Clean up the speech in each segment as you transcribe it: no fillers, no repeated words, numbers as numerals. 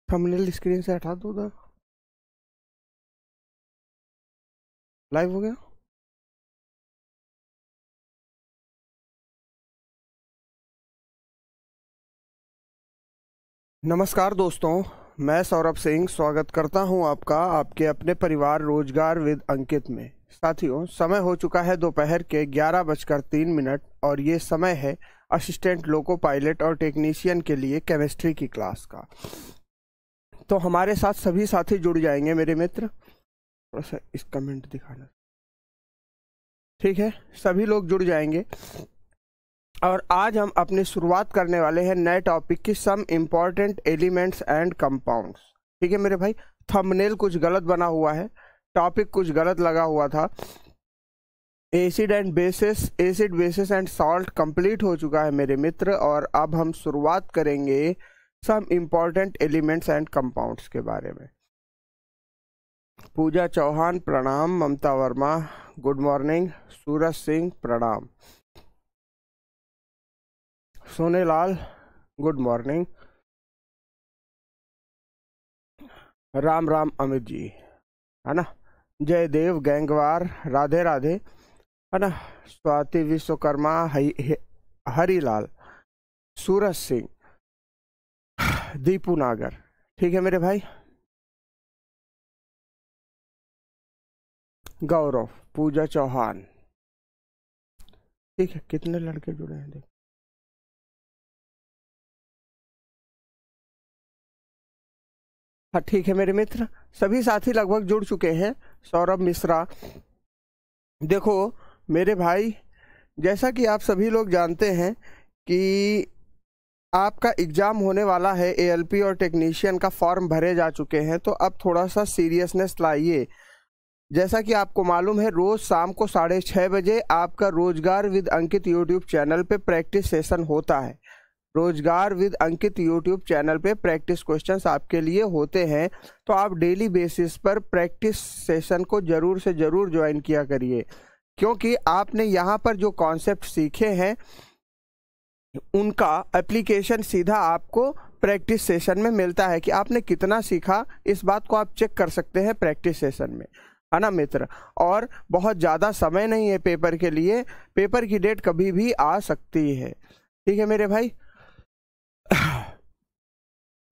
Thumbnail screen से हटा दो उधर। लाइव हो गया। नमस्कार दोस्तों, मैं सौरभ सिंह स्वागत करता हूं आपका आपके अपने परिवार रोजगार विद अंकित में। साथियों, समय हो चुका है दोपहर के 11:03 और ये समय है असिस्टेंट लोको पायलट और टेक्नीशियन के लिए केमिस्ट्री की क्लास का। तो हमारे साथ सभी साथी जुड़ जाएंगे मेरे मित्र। थोड़ा सा इस कमेंट दिखाना, ठीक है? सभी लोग जुड़ जाएंगे और आज हम अपनी शुरुआत करने वाले हैं नए टॉपिक की, some important elements and compounds. ठीक है मेरे भाई, थंबनेल कुछ गलत बना हुआ है, टॉपिक कुछ गलत लगा हुआ था। Acid and bases, acid basis and salt complete हो चुका है मेरे मित्र, और अब हम शुरुआत करेंगे some important elements and compounds के बारे में। पूजा चौहान प्रणाम, ममता वर्मा गुड मॉर्निंग, सूरज सिंह प्रणाम, सोनेलाल गुड मॉर्निंग, राम राम अमित जी, है ना? जयदेव गैंगवार राधे राधे, है ना? स्वाति विश्वकर्मा हरिलाल, सूरज सिंह, दीपू नागर। ठीक है मेरे भाई। गौरव, पूजा चौहान, ठीक है। कितने लड़के जुड़े हैं देख। हाँ ठीक है मेरे मित्र, सभी साथी लगभग जुड़ चुके हैं। सौरभ मिश्रा, देखो मेरे भाई, जैसा कि आप सभी लोग जानते हैं कि आपका एग्जाम होने वाला है, एएलपी और टेक्नीशियन का फॉर्म भरे जा चुके हैं, तो अब थोड़ा सा सीरियसनेस लाइए। जैसा कि आपको मालूम है, रोज शाम को 6:30 बजे आपका रोजगार विद अंकित यूट्यूब चैनल पे प्रैक्टिस सेशन होता है। रोजगार विद अंकित यूट्यूब चैनल पे प्रैक्टिस क्वेश्चंस आपके लिए होते हैं, तो आप डेली बेसिस पर प्रैक्टिस सेशन को जरूर से जरूर ज्वाइन किया करिए, क्योंकि आपने यहाँ पर जो कॉन्सेप्ट सीखे हैं उनका एप्लीकेशन सीधा आपको प्रैक्टिस सेशन में मिलता है। कि आपने कितना सीखा, इस बात को आप चेक कर सकते हैं प्रैक्टिस सेशन में, है ना मित्र? और बहुत ज़्यादा समय नहीं है पेपर के लिए, पेपर की डेट कभी भी आ सकती है। ठीक है मेरे भाई।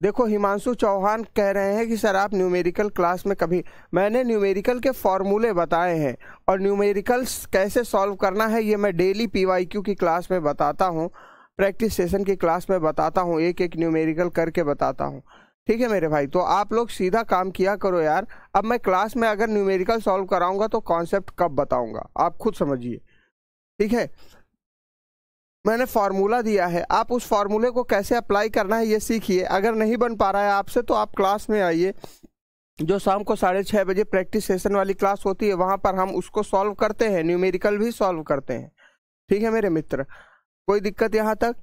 देखो हिमांशु चौहान कह रहे हैं कि सर आप न्यूमेरिकल क्लास में कभी, मैंने न्यूमेरिकल के फॉर्मूले बताए हैं और न्यूमेरिकल्स कैसे सॉल्व करना है ये मैं डेली पीवाईक्यू की क्लास में बताता हूँ, प्रैक्टिस सेशन की क्लास में बताता हूँ, एक एक न्यूमेरिकल करके बताता हूँ। ठीक है मेरे भाई, तो आप लोग सीधा काम किया करो यार। अब मैं क्लास में अगर न्यूमेरिकल सॉल्व कराऊंगा तो कॉन्सेप्ट कब बताऊंगा, आप खुद समझिए। ठीक है, मैंने फार्मूला दिया है, आप उस फार्मूले को कैसे अप्लाई करना है ये सीखिए। अगर नहीं बन पा रहा है आपसे तो आप क्लास में आइए, जो शाम को 6:30 बजे प्रैक्टिस सेशन वाली क्लास होती है, वहां पर हम उसको सॉल्व करते हैं, न्यूमेरिकल भी सॉल्व करते हैं। ठीक है मेरे मित्र, कोई दिक्कत यहाँ तक?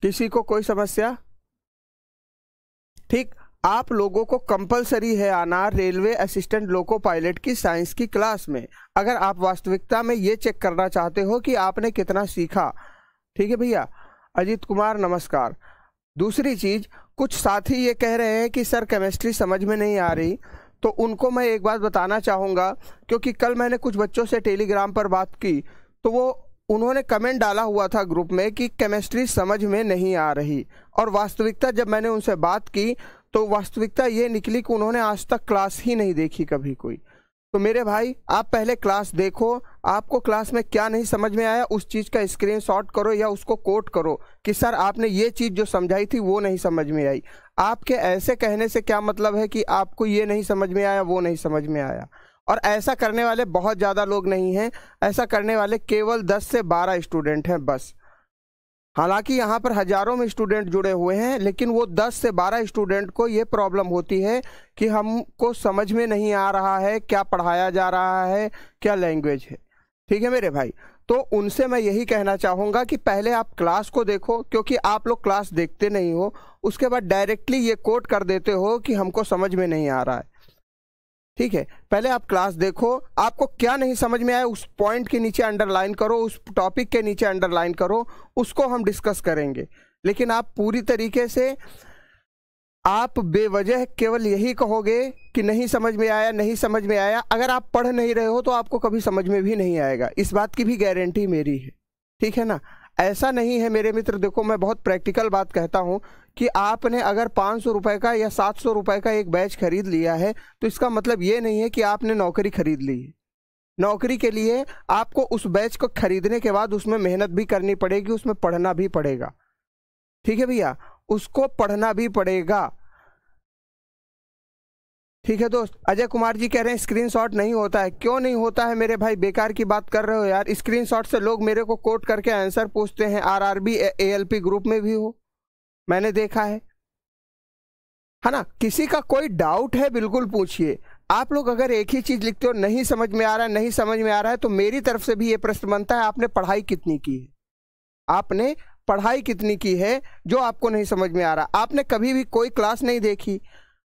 किसी को कोई समस्या? ठीक, आप लोगों को कंपलसरी है आना रेलवे असिस्टेंट लोको पायलट की साइंस की क्लास में, अगर आप वास्तविकता में ये चेक करना चाहते हो कि आपने कितना सीखा। ठीक है भैया। अजीत कुमार नमस्कार। दूसरी चीज, कुछ साथी ये कह रहे हैं कि सर केमिस्ट्री समझ में नहीं आ रही, तो उनको मैं एक बात बताना चाहूँगा, क्योंकि कल मैंने कुछ बच्चों से टेलीग्राम पर बात की, तो उन्होंने कमेंट डाला हुआ था ग्रुप में कि केमिस्ट्री समझ में नहीं आ रही, और वास्तविकता जब मैंने उनसे बात की तो वास्तविकता ये निकली कि उन्होंने आज तक क्लास ही नहीं देखी कभी कोई। तो मेरे भाई, आप पहले क्लास देखो, आपको क्लास में क्या नहीं समझ में आया उस चीज़ का स्क्रीनशॉट करो या उसको कोट करो कि सर आपने ये चीज़ जो समझाई थी वो नहीं समझ में आई। आपके ऐसे कहने से क्या मतलब है कि आपको ये नहीं समझ में आया, वो नहीं समझ में आया? और ऐसा करने वाले बहुत ज़्यादा लोग नहीं हैं, ऐसा करने वाले केवल 10 से 12 स्टूडेंट हैं बस। हालांकि यहाँ पर हजारों में स्टूडेंट जुड़े हुए हैं, लेकिन वो 10 से 12 स्टूडेंट को ये प्रॉब्लम होती है कि हमको समझ में नहीं आ रहा है क्या पढ़ाया जा रहा है, क्या लैंग्वेज है। ठीक है मेरे भाई, तो उनसे मैं यही कहना चाहूँगा कि पहले आप क्लास को देखो, क्योंकि आप लोग क्लास देखते नहीं हो, उसके बाद डायरेक्टली ये कोट कर देते हो कि हमको समझ में नहीं आ रहा है। ठीक है, पहले आप क्लास देखो, आपको क्या नहीं समझ में आया उस पॉइंट के नीचे अंडरलाइन करो, उस टॉपिक के नीचे अंडरलाइन करो, उसको हम डिस्कस करेंगे। लेकिन आप पूरी तरीके से आप बेवजह केवल यही कहोगे कि नहीं समझ में आया, नहीं समझ में आया। अगर आप पढ़ नहीं रहे हो तो आपको कभी समझ में भी नहीं आएगा, इस बात की भी गारंटी मेरी है, ठीक है ना। ऐसा नहीं है मेरे मित्र, देखो मैं बहुत प्रैक्टिकल बात कहता हूँ कि आपने अगर 500 रुपये का या 700 रुपये का एक बैच खरीद लिया है तो इसका मतलब ये नहीं है कि आपने नौकरी खरीद ली है। नौकरी के लिए आपको उस बैच को खरीदने के बाद उसमें मेहनत भी करनी पड़ेगी, उसमें पढ़ना भी पड़ेगा, ठीक है भैया, उसको पढ़ना भी पड़ेगा, ठीक है दोस्त। अजय कुमार जी कह रहे हैं स्क्रीनशॉट नहीं होता है। क्यों नहीं होता है मेरे भाई, बेकार की बात कर रहे हो यार। स्क्रीनशॉट से लोग मेरे को कोट करके आंसर पूछते हैं, आरआरबी एएलपी ग्रुप में भी हो, मैंने देखा है ना। किसी का कोई डाउट है बिल्कुल पूछिए। आप लोग अगर एक ही चीज लिखते हो नहीं समझ में आ रहा है, नहीं समझ में आ रहा है, तो मेरी तरफ से भी ये प्रश्न बनता है आपने पढ़ाई कितनी की है, आपने पढ़ाई कितनी की है जो आपको नहीं समझ में आ रहा। आपने कभी भी कोई क्लास नहीं देखी,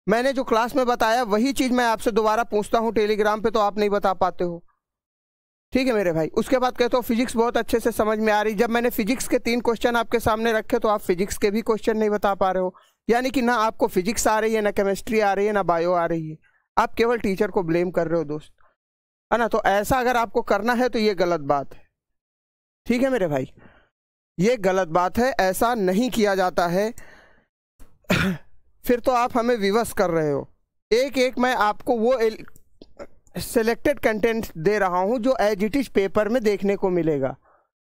मैंने जो क्लास में बताया वही चीज मैं आपसे दोबारा पूछता हूं टेलीग्राम पे तो आप नहीं बता पाते हो, ठीक है मेरे भाई। उसके बाद कहते हो फिजिक्स बहुत अच्छे से समझ में आ रही, जब मैंने फिजिक्स के 3 क्वेश्चन आपके सामने रखे तो आप फिजिक्स के भी क्वेश्चन नहीं बता पा रहे हो। यानी कि ना आपको फिजिक्स आ रही है, ना केमिस्ट्री आ रही है, ना बायो आ रही है, आप केवल टीचर को ब्लेम कर रहे हो दोस्त, है ना। तो ऐसा अगर आपको करना है तो ये गलत बात है, ठीक है मेरे भाई, ये गलत बात है, ऐसा नहीं किया जाता है। फिर तो आप हमें विवश कर रहे हो। एक एक मैं आपको वो सिलेक्टेड कंटेंट दे रहा हूं जो एज इट इज पेपर में देखने को मिलेगा,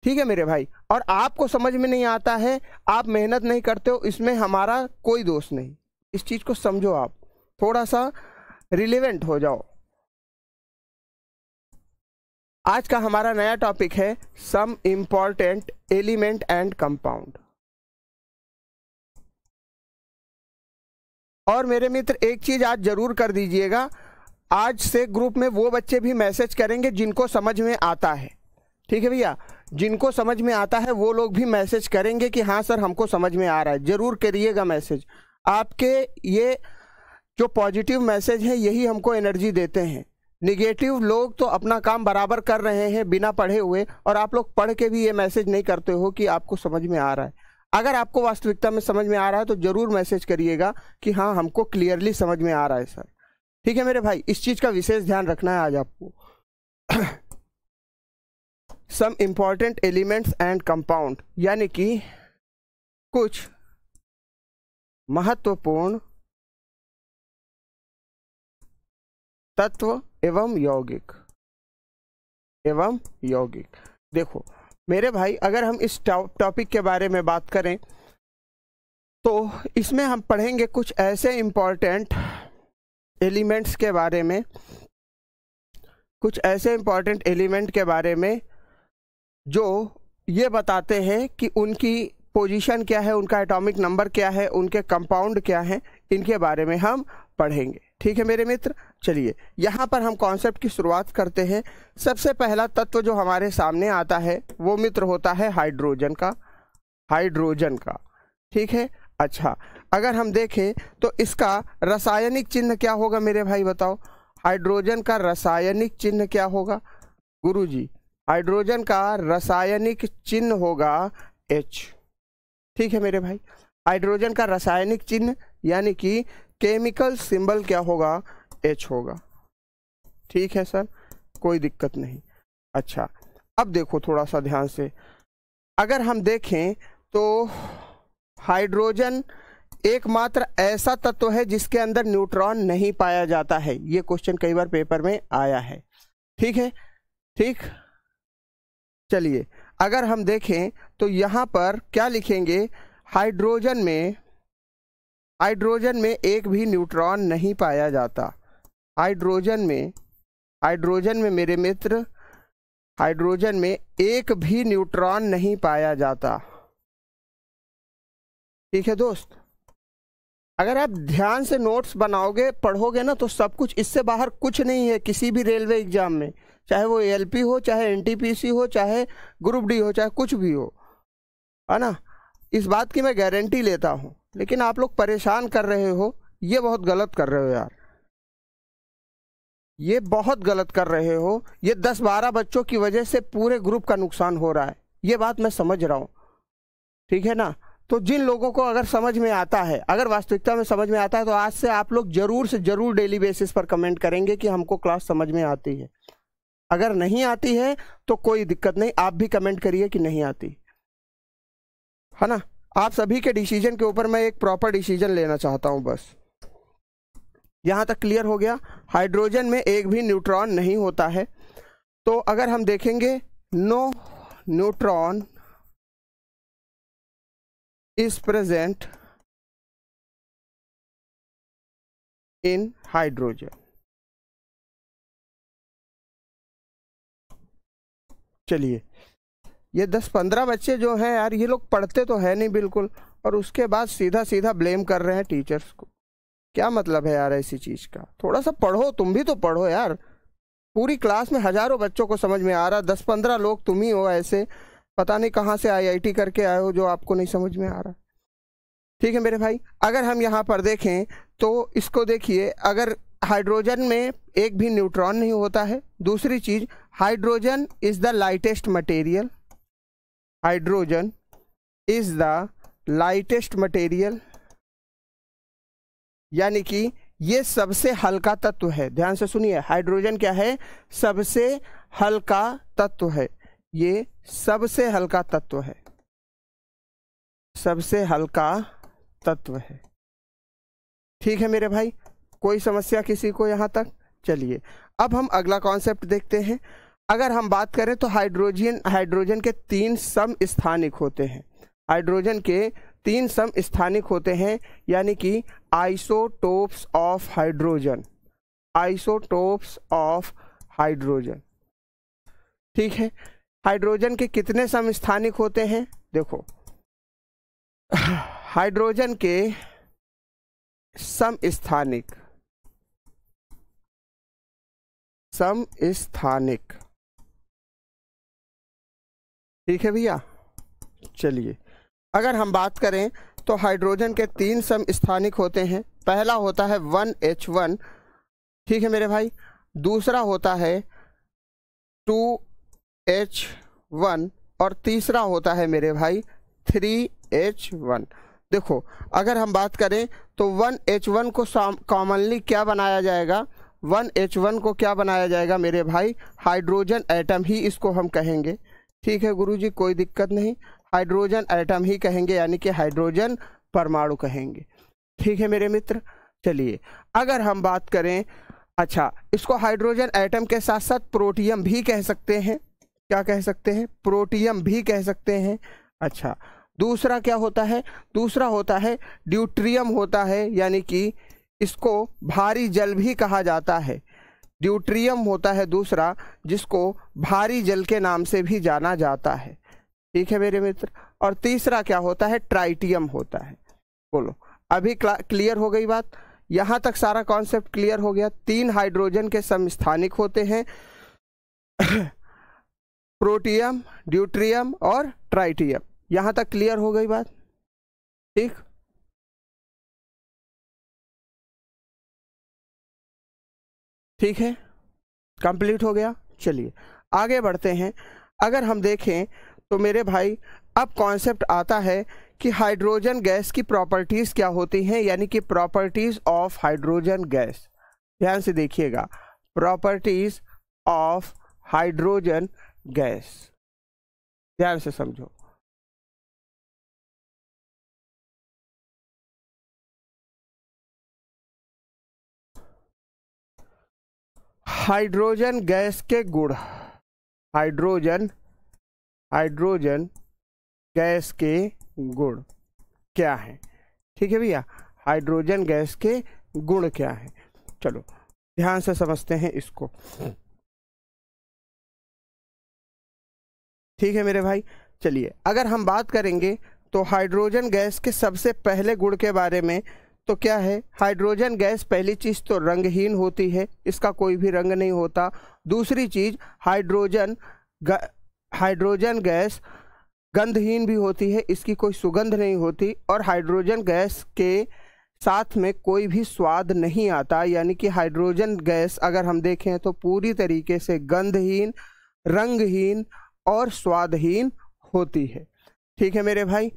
ठीक है मेरे भाई। और आपको समझ में नहीं आता है, आप मेहनत नहीं करते हो, इसमें हमारा कोई दोष नहीं। इस चीज को समझो, आप थोड़ा सा रिलेवेंट हो जाओ। आज का हमारा नया टॉपिक है some important element and compound. और मेरे मित्र एक चीज आज जरूर कर दीजिएगा, आज से ग्रुप में वो बच्चे भी मैसेज करेंगे जिनको समझ में आता है, ठीक है भैया। जिनको समझ में आता है वो लोग भी मैसेज करेंगे कि हाँ सर हमको समझ में आ रहा है, जरूर करिएगा मैसेज। आपके ये जो पॉजिटिव मैसेज है यही हमको एनर्जी देते हैं। निगेटिव लोग तो अपना काम बराबर कर रहे हैं बिना पढ़े हुए, और आप लोग पढ़ के भी ये मैसेज नहीं करते हो कि आपको समझ में आ रहा है। अगर आपको वास्तविकता में समझ में आ रहा है तो जरूर मैसेज करिएगा कि हाँ हमको क्लियरली समझ में आ रहा है सर, ठीक है मेरे भाई। इस चीज का विशेष ध्यान रखना है आज आपको। Some important elements and compound, यानी कि कुछ महत्वपूर्ण तत्व एवं यौगिक। देखो मेरे भाई, अगर हम इस टॉपिक के बारे में बात करें तो इसमें हम पढ़ेंगे कुछ ऐसे इंपॉर्टेंट एलिमेंट्स के बारे में, कुछ ऐसे इंपॉर्टेंट एलिमेंट के बारे में जो ये बताते हैं कि उनकी पोजीशन क्या है, उनका एटॉमिक नंबर क्या है, उनके कंपाउंड क्या है, इनके बारे में हम पढ़ेंगे, ठीक है मेरे मित्र। चलिए यहाँ पर हम कॉन्सेप्ट की शुरुआत करते हैं। सबसे पहला तत्व जो हमारे सामने आता है वो मित्र होता है हाइड्रोजन का, ठीक है। अच्छा, अगर हम देखें तो इसका रासायनिक चिन्ह क्या होगा मेरे भाई, बताओ। हाइड्रोजन का रासायनिक चिन्ह क्या होगा गुरुजी? हाइड्रोजन का रासायनिक चिन्ह होगा H, ठीक है मेरे भाई। हाइड्रोजन का रासायनिक चिन्ह यानी कि केमिकल सिंबल क्या होगा? H होगा, ठीक है सर, कोई दिक्कत नहीं। अच्छा, अब देखो थोड़ा सा ध्यान से, अगर हम देखें तो हाइड्रोजन एकमात्र ऐसा तत्व है जिसके अंदर न्यूट्रॉन नहीं पाया जाता है। ये क्वेश्चन कई बार पेपर में आया है, ठीक है, ठीक। चलिए अगर हम देखें तो यहाँ पर क्या लिखेंगे, हाइड्रोजन में एक भी न्यूट्रॉन नहीं पाया जाता। हाइड्रोजन में मेरे मित्र, हाइड्रोजन में एक भी न्यूट्रॉन नहीं पाया जाता, ठीक है दोस्त। अगर आप ध्यान से नोट्स बनाओगे, पढ़ोगे ना, तो सब कुछ, इससे बाहर कुछ नहीं है किसी भी रेलवे एग्जाम में, चाहे वो एलपी हो, चाहे एनटीपीसी हो, चाहे ग्रुप डी हो, चाहे कुछ भी हो, है ना। इस बात की मैं गारंटी लेता हूं। लेकिन आप लोग परेशान कर रहे हो, ये बहुत गलत कर रहे हो यार, ये बहुत गलत कर रहे हो। ये 10-12 बच्चों की वजह से पूरे ग्रुप का नुकसान हो रहा है, ये बात मैं समझ रहा हूं, ठीक है ना। तो जिन लोगों को अगर समझ में आता है, अगर वास्तविकता में समझ में आता है, तो आज से आप लोग जरूर से जरूर डेली बेसिस पर कमेंट करेंगे कि हमको क्लास समझ में आती है। अगर नहीं आती है तो कोई दिक्कत नहीं, आप भी कमेंट करिए कि नहीं आती, है ना। आप सभी के डिसीजन के ऊपर मैं एक प्रॉपर डिसीजन लेना चाहता हूं। बस यहां तक क्लियर हो गया। हाइड्रोजन में एक भी न्यूट्रॉन नहीं होता है। तो अगर हम देखेंगे, no neutron is present in hydrogen। चलिए, ये 10-15 बच्चे जो हैं यार, ये लोग पढ़ते तो है नहीं बिल्कुल, और उसके बाद सीधा सीधा ब्लेम कर रहे हैं टीचर्स को। क्या मतलब है यार ऐसी चीज का? थोड़ा सा पढ़ो, तुम भी तो पढ़ो यार। पूरी क्लास में हजारों बच्चों को समझ में आ रहा, 10-15 लोग तुम ही हो ऐसे, पता नहीं कहाँ से IIT करके आए हो जो आपको नहीं समझ में आ रहा। ठीक है मेरे भाई, अगर हम यहाँ पर देखें तो इसको देखिए, अगर हाइड्रोजन में एक भी न्यूट्रॉन नहीं होता है। दूसरी चीज, hydrogen is the lightest material, hydrogen is the lightest material, यानी कि ये सबसे हल्का तत्व है। ध्यान से सुनिए, हाइड्रोजन क्या है? सबसे हल्का तत्व है। ये सबसे हल्का तत्व है, सबसे हल्का तत्व है। ठीक है मेरे भाई, कोई समस्या किसी को यहां तक? चलिए अब हम अगला कॉन्सेप्ट देखते हैं। अगर हम बात करें तो हाइड्रोजन के 3 समस्थानिक होते हैं। हाइड्रोजन के 3 समस्थानिक होते हैं, यानी कि isotopes of hydrogen, isotopes of hydrogen. ठीक है, हाइड्रोजन के कितने समस्थानिक होते हैं? देखो, हाइड्रोजन के समस्थानिक ठीक है भैया। चलिए अगर हम बात करें तो हाइड्रोजन के 3 समस्थानिक होते हैं। पहला होता है 1H1, ठीक है मेरे भाई। दूसरा होता है 2H1 और तीसरा होता है मेरे भाई 3H1। देखो, अगर हम बात करें तो 1H1 को कॉमनली क्या बनाया जाएगा? 1H1 को क्या बनाया जाएगा मेरे भाई? हाइड्रोजन एटम ही इसको हम कहेंगे। ठीक है गुरुजी, कोई दिक्कत नहीं, हाइड्रोजन एटम ही कहेंगे, यानी कि हाइड्रोजन परमाणु कहेंगे। ठीक है मेरे मित्र। चलिए अगर हम बात करें, अच्छा, इसको हाइड्रोजन एटम के साथ साथ प्रोटियम भी कह सकते हैं। क्या कह सकते हैं? प्रोटियम भी कह सकते हैं। अच्छा, दूसरा क्या होता है? दूसरा होता है ड्यूट्रियम होता है, यानी कि इसको भारी जल भी कहा जाता है। ड्यूट्रियम होता है दूसरा, जिसको भारी जल के नाम से भी जाना जाता है। ठीक है मेरे मित्र। और तीसरा क्या होता है? ट्राइटियम होता है। बोलो, अभी क्लियर हो गई बात? यहां तक सारा कॉन्सेप्ट क्लियर हो गया। 3 हाइड्रोजन के समस्थानिक होते हैं प्रोटियम, ड्यूट्रियम और ट्राइटियम। यहां तक क्लियर हो गई बात? ठीक, ठीक है, कंप्लीट हो गया। चलिए आगे बढ़ते हैं। अगर हम देखें तो मेरे भाई अब कॉन्सेप्ट आता है कि हाइड्रोजन गैस की प्रॉपर्टीज क्या होती हैं, यानी कि प्रॉपर्टीज ऑफ हाइड्रोजन गैस। ध्यान से देखिएगा, प्रॉपर्टीज ऑफ हाइड्रोजन गैस, ध्यान से समझो। हाइड्रोजन गैस के गुण, हाइड्रोजन गैस के गुण क्या है? ठीक है भैया, हाइड्रोजन गैस के गुण क्या है? चलो ध्यान से समझते हैं इसको। ठीक है मेरे भाई। चलिए अगर हम बात करेंगे तो हाइड्रोजन गैस के सबसे पहले गुण के बारे में, तो क्या है? हाइड्रोजन गैस पहली चीज तो रंगहीन होती है, इसका कोई भी रंग नहीं होता। दूसरी चीज, हाइड्रोजन गैस गंधहीन भी होती है, इसकी कोई सुगंध नहीं होती। और हाइड्रोजन गैस के साथ में कोई भी स्वाद नहीं आता, यानी कि हाइड्रोजन गैस अगर हम देखें तो पूरी तरीके से गंधहीन, रंगहीन और स्वादहीन होती है। ठीक है मेरे भाई।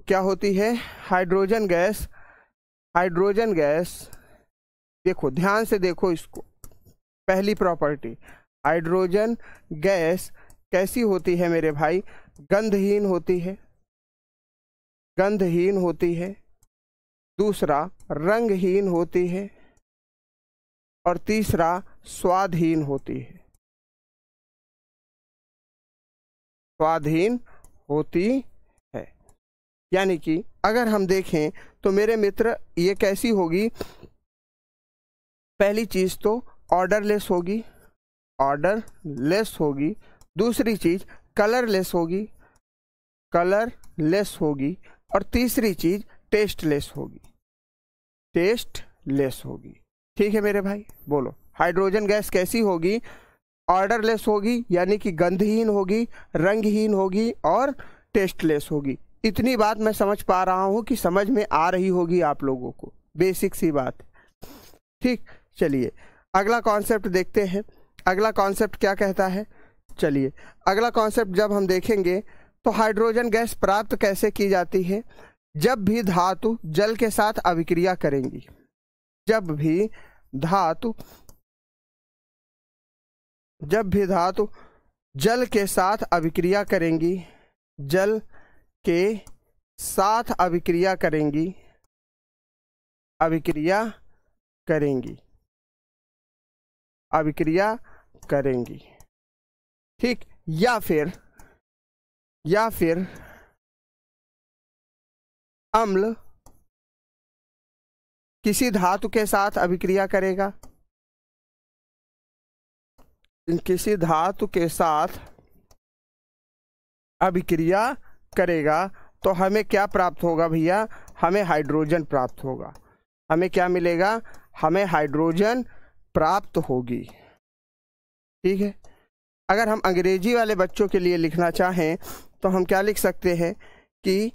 क्या होती है हाइड्रोजन गैस। हाइड्रोजन गैस देखो ध्यान से देखो इसको, पहली प्रॉपर्टी हाइड्रोजन गैस कैसी होती है मेरे भाई, गंधहीन होती है, गंधहीन होती है। दूसरा रंगहीन होती है और तीसरा स्वादहीन होती है, स्वादहीन होती है। यानी कि अगर हम देखें तो मेरे मित्र ये कैसी होगी, पहली चीज तो ऑर्डरलेस होगी, ऑर्डरलेस होगी। दूसरी चीज कलरलेस होगी, कलरलेस होगी। और तीसरी चीज टेस्टलेस होगी, टेस्टलेस होगी। ठीक है मेरे भाई, बोलो हाइड्रोजन गैस कैसी होगी, ऑर्डरलेस होगी यानी कि गंधहीन होगी, रंगहीन होगी और टेस्टलेस होगी। इतनी बात मैं समझ पा रहा हूं कि समझ में आ रही होगी आप लोगों को, बेसिक सी बात। ठीक, चलिए अगला कॉन्सेप्ट देखते हैं। अगला कॉन्सेप्ट क्या कहता है, चलिए अगला कॉन्सेप्ट जब हम देखेंगे तो हाइड्रोजन गैस प्राप्त कैसे की जाती है, जब भी धातु जल के साथ अभिक्रिया करेंगी, जब भी धातु जल के साथ अभिक्रिया करेंगी, जल के साथ अभिक्रिया करेंगी, अभिक्रिया करेंगी, अभिक्रिया करेंगी। ठीक, या फिर अम्ल किसी धातु के साथ अभिक्रिया करेगा, किसी धातु के साथ अभिक्रिया करेगा तो हमें क्या प्राप्त होगा भैया, हमें हाइड्रोजन प्राप्त होगा। हमें क्या मिलेगा, हमें हाइड्रोजन प्राप्त होगी। ठीक है, अगर हम अंग्रेजी वाले बच्चों के लिए लिखना चाहें तो हम क्या लिख सकते हैं कि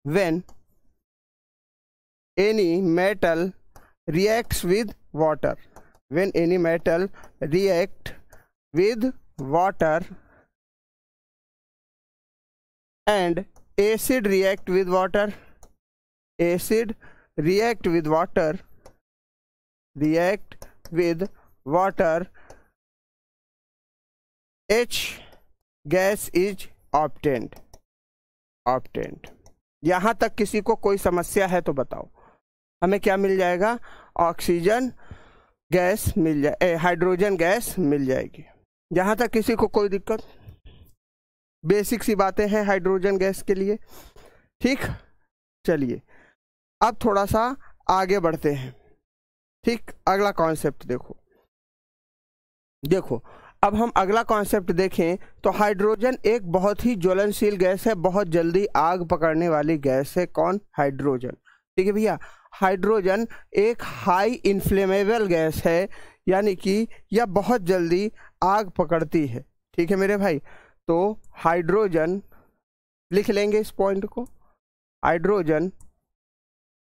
when any metal reacts with water, when any metal react with water and acid react with water, acid react with water, react with water, H gas is obtained, obtained। यहां तक किसी को कोई समस्या है तो बताओ, हमें क्या मिल जाएगा, ऑक्सीजन गैस मिल जाए, हाइड्रोजन गैस मिल जाएगी। यहां तक किसी को कोई दिक्कत, बेसिक सी बातें हैं हाइड्रोजन गैस के लिए। ठीक, चलिए अब थोड़ा सा आगे बढ़ते हैं। ठीक, अगला कॉन्सेप्ट देखो अब हम अगला कॉन्सेप्ट देखें तो हाइड्रोजन एक बहुत ही ज्वलनशील गैस है, बहुत जल्दी आग पकड़ने वाली गैस है। कौन, हाइड्रोजन। ठीक है भैया, हाइड्रोजन एक हाई इन्फ्लेमेबल गैस है, यानी कि यह बहुत जल्दी आग पकड़ती है। ठीक है मेरे भाई, तो हाइड्रोजन लिख लेंगे इस पॉइंट को, हाइड्रोजन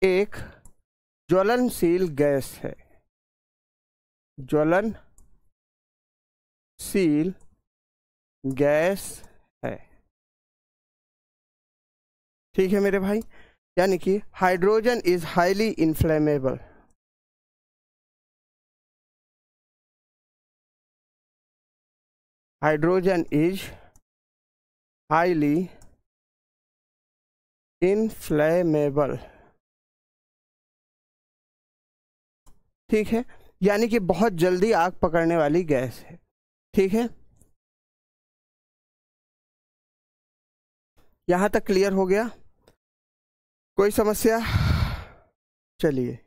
एक ज्वलनशील गैस है, ज्वलनशील गैस है। ठीक है मेरे भाई, यानी कि hydrogen is highly inflammable, hydrogen is highly inflammable. ठीक है, यानी कि बहुत जल्दी आग पकड़ने वाली गैस है। ठीक है, यहां तक क्लियर हो गया, कोई समस्या? चलिए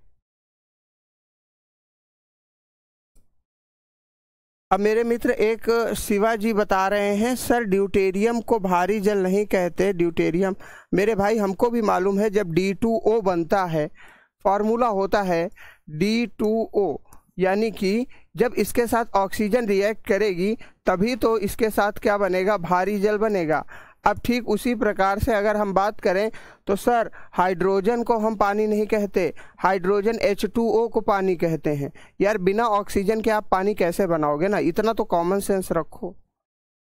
अब मेरे मित्र एक शिवाजी बता रहे हैं, सर ड्यूटेरियम को भारी जल नहीं कहते। ड्यूटेरियम मेरे भाई हमको भी मालूम है, जब D2O बनता है, फॉर्मूला होता है D2O, यानी कि जब इसके साथ ऑक्सीजन रिएक्ट करेगी तभी तो इसके साथ क्या बनेगा, भारी जल बनेगा। अब ठीक उसी प्रकार से अगर हम बात करें तो सर हाइड्रोजन को हम पानी नहीं कहते, हाइड्रोजन H2O को पानी कहते हैं। यार बिना ऑक्सीजन के आप पानी कैसे बनाओगे ना, इतना तो कॉमन सेंस रखो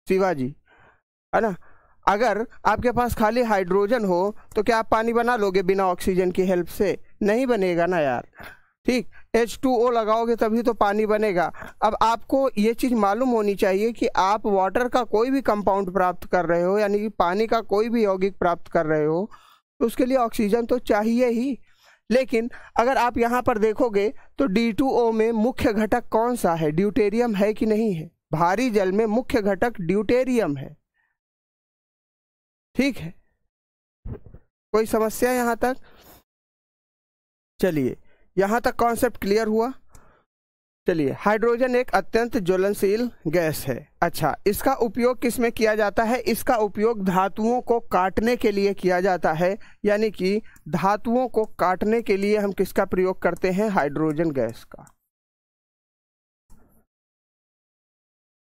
शिवाजी। है ना। अगर आपके पास खाली हाइड्रोजन हो तो क्या आप पानी बना लोगे बिना ऑक्सीजन की हेल्प से? नहीं बनेगा ना यार। ठीक, H2O लगाओगे तभी तो पानी बनेगा। अब आपको ये चीज़ मालूम होनी चाहिए कि आप वाटर का कोई भी कंपाउंड प्राप्त कर रहे हो, यानी कि पानी का कोई भी यौगिक प्राप्त कर रहे हो, तो उसके लिए ऑक्सीजन तो चाहिए ही। लेकिन अगर आप यहाँ पर देखोगे तो D2O में मुख्य घटक कौन सा है? ड्यूटेरियम है कि नहीं है? भारी जल में मुख्य घटक ड्यूटेरियम है। ठीक है, कोई समस्या यहाँ तक? चलिए, यहाँ तक कॉन्सेप्ट क्लियर हुआ। चलिए, हाइड्रोजन एक अत्यंत ज्वलनशील गैस है। अच्छा, इसका उपयोग किस में किया जाता है? इसका उपयोग धातुओं को काटने के लिए किया जाता है। यानी कि धातुओं को काटने के लिए हम किसका प्रयोग करते हैं? हाइड्रोजन गैस का।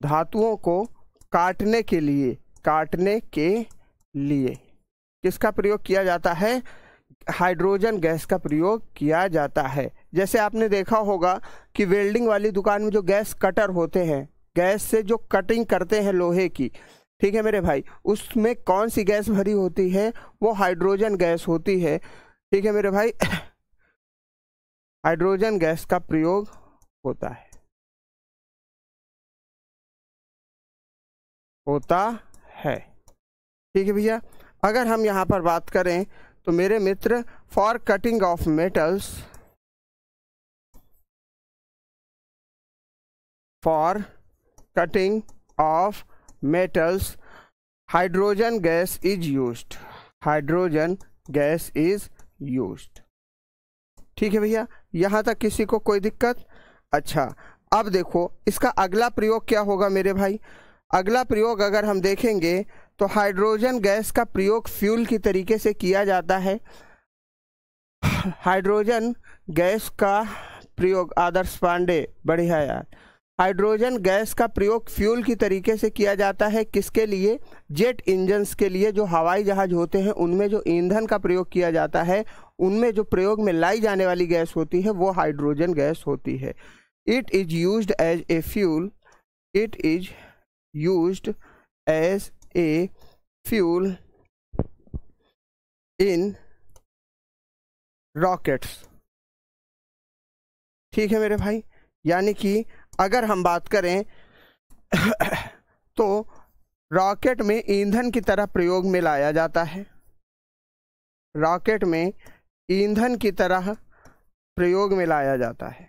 धातुओं को काटने के लिए किसका प्रयोग किया जाता है? हाइड्रोजन गैस का प्रयोग किया जाता है। जैसे आपने देखा होगा कि वेल्डिंग वाली दुकान में जो गैस कटर होते हैं, गैस से जो कटिंग करते हैं लोहे की, ठीक है मेरे भाई, उसमें कौन सी गैस भरी होती है? वो हाइड्रोजन गैस होती है। ठीक है मेरे भाई, हाइड्रोजन गैस का प्रयोग होता है। ठीक है भैया। अगर हम यहाँ पर बात करें तो मेरे मित्र, for cutting of metals hydrogen gas is used. ठीक है भैया, यहाँ तक किसी को कोई दिक्कत? अच्छा, अब देखो इसका अगला प्रयोग क्या होगा मेरे भाई। अगला प्रयोग अगर हम देखेंगे तो हाइड्रोजन गैस का प्रयोग फ्यूल की तरीके से किया जाता है। हाइड्रोजन गैस का प्रयोग, आदर्श पांडे, बढ़िया यार। हाइड्रोजन गैस का प्रयोग फ्यूल की तरीके से किया जाता है। किसके लिए? जेट इंजन्स के लिए। जो हवाई जहाज होते हैं उनमें जो ईंधन का प्रयोग किया जाता है, उनमें जो प्रयोग में लाई जाने वाली गैस होती है वो हाइड्रोजन गैस होती है। It is used as a fuel in rockets. ठीक है मेरे भाई, यानी कि अगर हम बात करें तो रॉकेट में ईंधन की तरह प्रयोग में लाया जाता है। रॉकेट में ईंधन की तरह प्रयोग में लाया जाता है।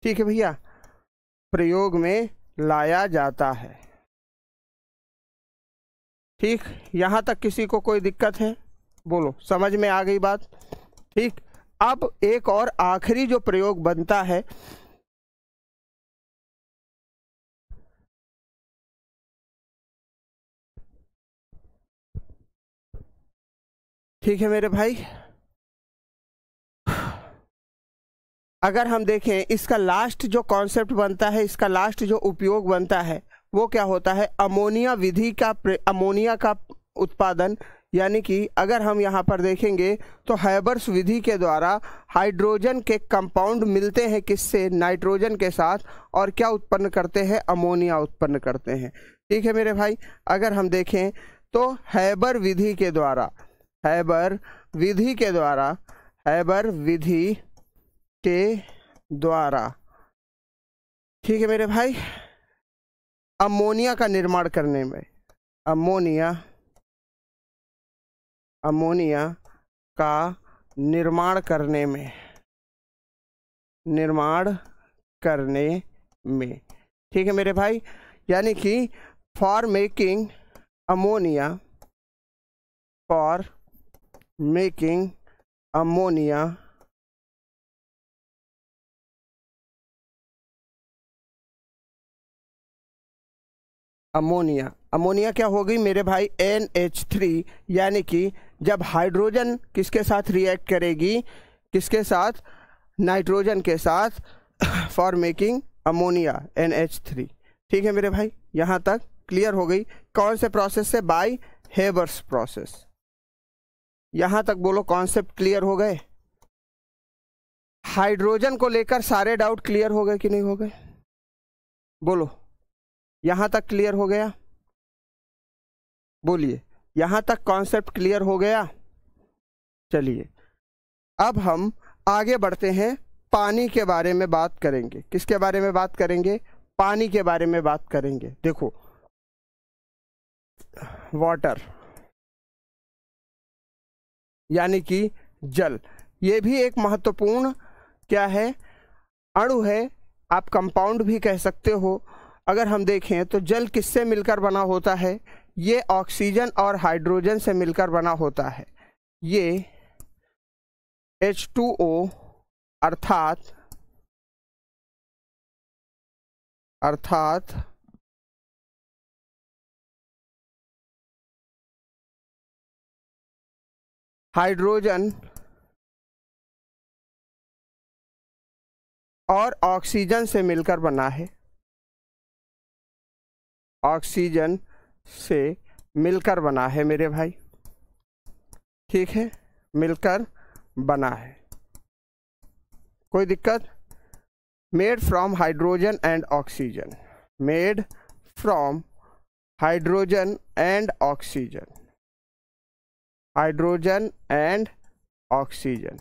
ठीक है भैया, प्रयोग में लाया जाता है। ठीक, यहाँ तक किसी को कोई दिक्कत है? बोलो, समझ में आ गई बात? ठीक, अब एक और आखिरी जो प्रयोग बनता है, ठीक है मेरे भाई, अगर हम देखें इसका लास्ट जो कॉन्सेप्ट बनता है, इसका लास्ट जो उपयोग बनता है वो क्या होता है? अमोनिया विधि का, अमोनिया का उत्पादन। यानी कि अगर हम यहाँ पर देखेंगे तो हैबर्स विधि के द्वारा हाइड्रोजन के कंपाउंड मिलते हैं किससे? नाइट्रोजन के साथ, और क्या उत्पन्न करते हैं? अमोनिया उत्पन्न करते हैं। ठीक है मेरे भाई, अगर हम देखें तो हैबर विधि के द्वारा ठीक है मेरे भाई, अमोनिया का निर्माण करने में, अमोनिया का निर्माण करने में, ठीक है मेरे भाई, यानी कि फॉर मेकिंग अमोनिया अमोनिया क्या होगी मेरे भाई? NH3। यानी कि जब हाइड्रोजन किसके साथ रिएक्ट करेगी? किसके साथ? नाइट्रोजन के साथ, फॉर मेकिंग अमोनिया, NH3। ठीक है मेरे भाई, यहाँ तक क्लियर हो गई? कौन से प्रोसेस से? By Haber's process. यहाँ तक बोलो, कॉन्सेप्ट क्लियर हो गए? हाइड्रोजन को लेकर सारे डाउट क्लियर हो गए कि नहीं हो गए? बोलो, यहाँ तक क्लियर हो गया? बोलिए, यहां तक कॉन्सेप्ट क्लियर हो गया? चलिए अब हम आगे बढ़ते हैं, पानी के बारे में बात करेंगे। किसके बारे में बात करेंगे? पानी के बारे में बात करेंगे। देखो, वाटर यानी कि जल, ये भी एक महत्वपूर्ण क्या है? अणु है, आप कंपाउंड भी कह सकते हो। अगर हम देखें तो जल किससे मिलकर बना होता है? ये ऑक्सीजन और हाइड्रोजन से मिलकर बना होता है। ये H2O अर्थात हाइड्रोजन और ऑक्सीजन से मिलकर बना है। ऑक्सीजन से मिलकर बना है मेरे भाई, ठीक है, मिलकर बना है, कोई दिक्कत? Made from hydrogen and oxygen, made from hydrogen and oxygen, hydrogen and oxygen,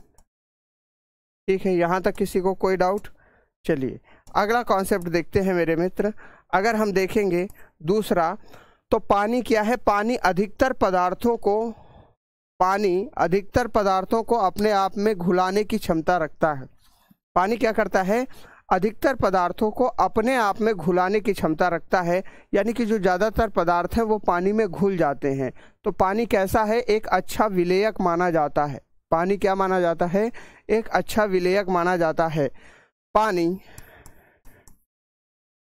ठीक है। यहां तक किसी को कोई डाउट? चलिए अगला कॉन्सेप्ट देखते हैं मेरे मित्र। अगर हम देखेंगे दूसरा, तो पानी क्या है? पानी अधिकतर पदार्थों को अपने आप में घुलाने की क्षमता रखता है। पानी क्या करता है? अधिकतर पदार्थों को अपने आप में घुलाने की क्षमता रखता है, यानी कि जो ज़्यादातर पदार्थ हैं वो पानी में घुल जाते हैं। तो पानी कैसा है? एक अच्छा विलेयक माना जाता है। पानी क्या माना जाता है? एक अच्छा विलेयक माना जाता है। पानी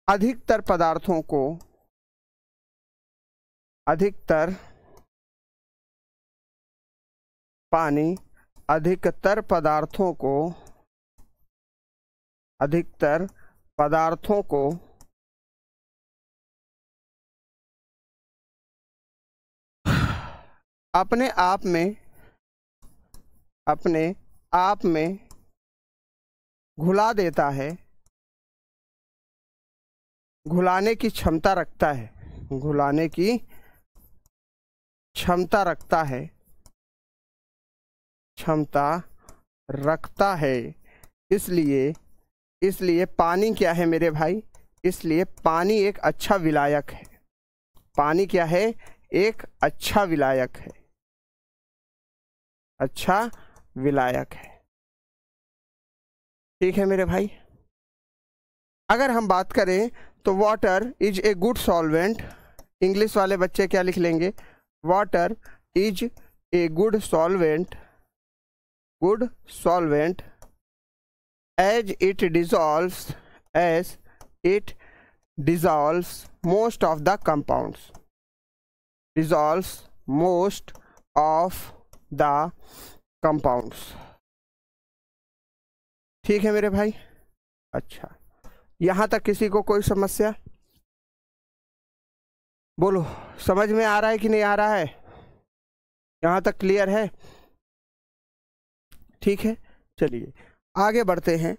अधिकतर पदार्थों को अधिकतर पदार्थों को अपने आप में घुला देता है, घुलाने की क्षमता रखता है, घुलाने की क्षमता रखता है। इसलिए पानी क्या है मेरे भाई? इसलिए पानी एक अच्छा विलायक है। पानी क्या है? एक अच्छा विलायक है, अच्छा विलायक है, ठीक है मेरे भाई। अगर हम बात करें तो water is a good solvent, English वाले बच्चे क्या लिख लेंगे? Water is a good solvent as it dissolves most of the compounds, ठीक है मेरे भाई। अच्छा, यहां तक किसी को कोई समस्या? बोलो, समझ में आ रहा है कि नहीं आ रहा है? यहां तक क्लियर है? ठीक है, चलिए आगे बढ़ते हैं।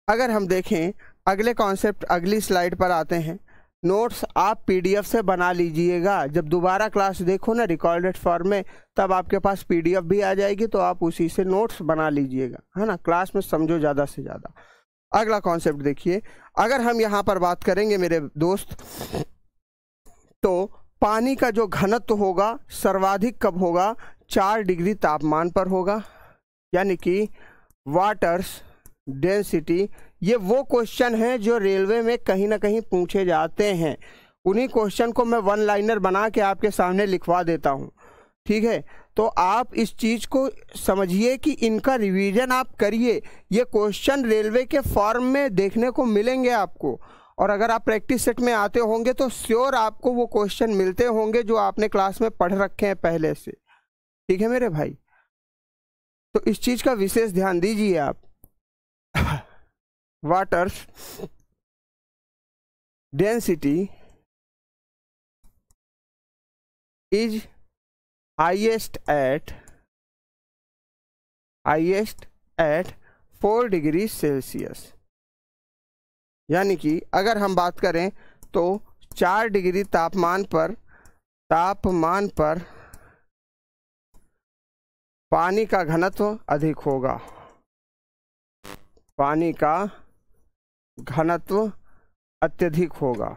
अगर हम देखें अगले कॉन्सेप्ट, अगली स्लाइड पर आते हैं। नोट्स आप पीडीएफ से बना लीजिएगा। जब दोबारा क्लास देखो ना रिकॉर्डेड फॉर्म में, तब आपके पास पीडीएफ भी आ जाएगी, तो आप उसी से नोट्स बना लीजिएगा, है ना। क्लास में समझो ज़्यादा से ज़्यादा। अगला कॉन्सेप्ट देखिए, अगर हम यहाँ पर बात करेंगे मेरे दोस्त, तो पानी का जो घनत्व होगा सर्वाधिक कब होगा? 4 डिग्री तापमान पर होगा, यानी कि वाटर्स डेंसिटी। ये वो क्वेश्चन हैं जो रेलवे में कहीं ना कहीं पूछे जाते हैं। उन्हीं क्वेश्चन को मैं वन लाइनर बना के आपके सामने लिखवा देता हूँ, ठीक है। तो आप इस चीज़ को समझिए कि इनका रिवीजन आप करिए। ये क्वेश्चन रेलवे के फॉर्म में देखने को मिलेंगे आपको, और अगर आप प्रैक्टिस सेट में आते होंगे तो श्योर आपको वो क्वेश्चन मिलते होंगे जो आपने क्लास में पढ़ रखे हैं पहले से, ठीक है मेरे भाई। तो इस चीज़ का विशेष ध्यान दीजिए आप। Waters density is highest eight 4 degree Celsius, यानी कि अगर हम बात करें तो 4 डिग्री तापमान पर तापमान पर पानी का घनत्व अधिक होगा, पानी का घनत्व अत्यधिक होगा।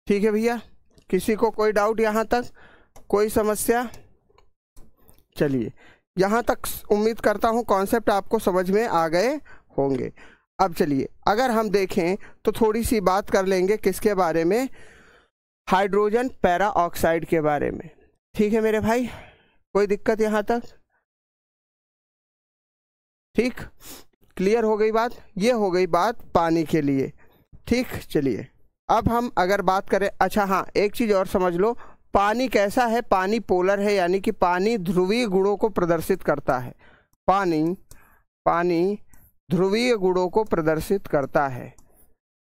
ठीक है भैया, किसी को कोई डाउट यहाँ तक, कोई समस्या? चलिए, यहाँ तक उम्मीद करता हूँ कॉन्सेप्ट आपको समझ में आ गए होंगे। अब चलिए, अगर हम देखें तो थोड़ी सी बात कर लेंगे किसके बारे में, हाइड्रोजन पैरा ऑक्साइड के बारे में। ठीक है मेरे भाई, कोई दिक्कत यहाँ तक? ठीक, क्लियर हो गई बात? ये हो गई बात पानी के लिए। ठीक, चलिए अब हम अगर बात करें, अच्छा हाँ, एक चीज़ और समझ लो, पानी कैसा है? पानी पोलर है, यानी कि पानी ध्रुवीय गुणों को प्रदर्शित करता है। पानी ध्रुवीय गुणों को प्रदर्शित करता है।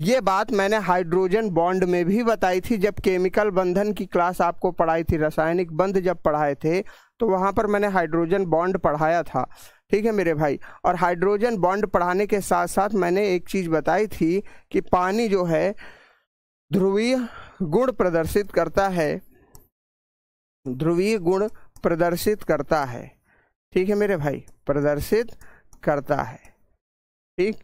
ये बात मैंने हाइड्रोजन बॉन्ड में भी बताई थी, जब केमिकल बंधन की क्लास आपको पढ़ाई थी, रासायनिक बंध जब पढ़ाए थे तो वहाँ पर मैंने हाइड्रोजन बॉन्ड पढ़ाया था। ठीक है मेरे भाई, और हाइड्रोजन बॉन्ड पढ़ाने के साथ साथ मैंने एक चीज़ बताई थी कि पानी जो है ध्रुवीय गुण प्रदर्शित करता है, ध्रुवीय गुण प्रदर्शित करता है। ठीक है मेरे भाई, प्रदर्शित करता है। ठीक,